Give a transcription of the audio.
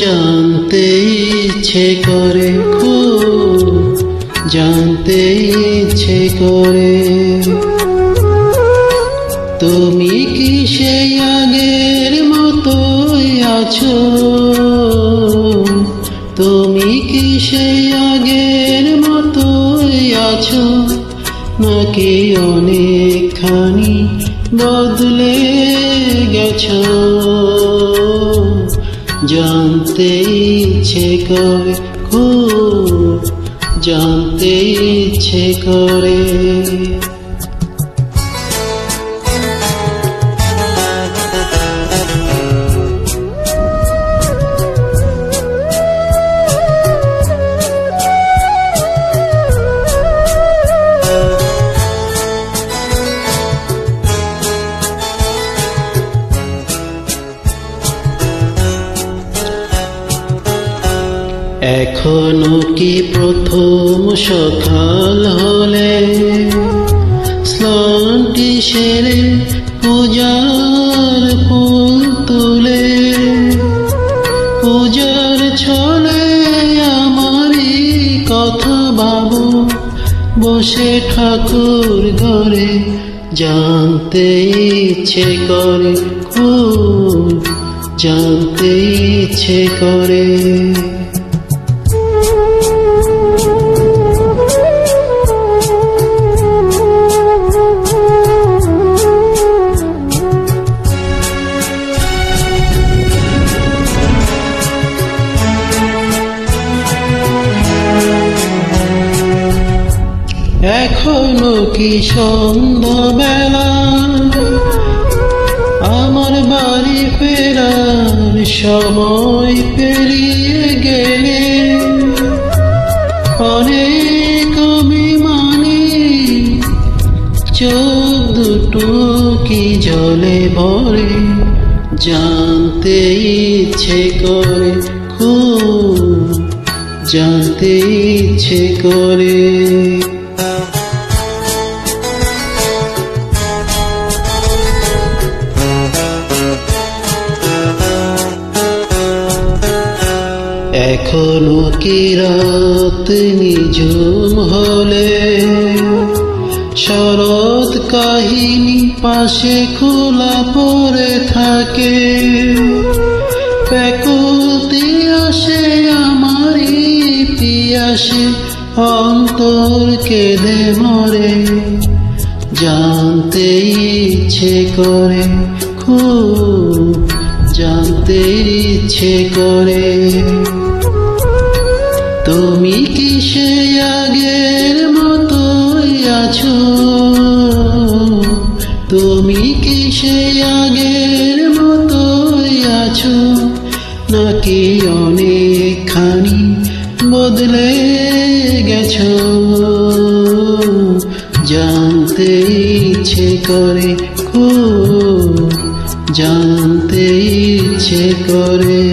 জানতে ইচ্ছে করে, খুব জানতে ইচ্ছে করে। তুমি কি সেই আগের মতোই আছো? তুমি কি সেই আগের মতোই আছো, নাকি অনেকখানি বদলে গেছো? জানতে ইচ্ছে করে, খুব জানতে ইচ্ছে করে। এখনো কি প্রথম সকাল হলে স্নানটি সেরে পূজার ফুল তুলে, পূজার ছলে আমারই কথা ভাবো বসে ঠাকুর ঘরে? জানতে ইচ্ছে করে, খুব জানতে ইচ্ছে করে। এখনো কি সন্ধ্যাবেলা আমার বাড়ি ফেরার সময় পেরিয়ে গেলে? অনেক অভিমানী চোখ দুটো কি জলে ভরে? জানতে ইচ্ছে করে, খুব জানতে ইচ্ছে করে। এখনো কি রাত নিঝুম হলে শরৎ কাহিনী পাশে খোলা পড়ে থাকে? ব্যাকুলতি আসে আমারই পিয়াসে, অন্তর কেঁদে মরে। জানতে ইচ্ছে করে, খুব জানতে ইচ্ছে করে। তুমি কি সেই আগের মতোই আছো? তুমি কি সেই আগের মতোই আছো, নাকি অনেকখানি বদলে গেছো? জানতে ইচ্ছে করে, খুব জানতে ইচ্ছে করে।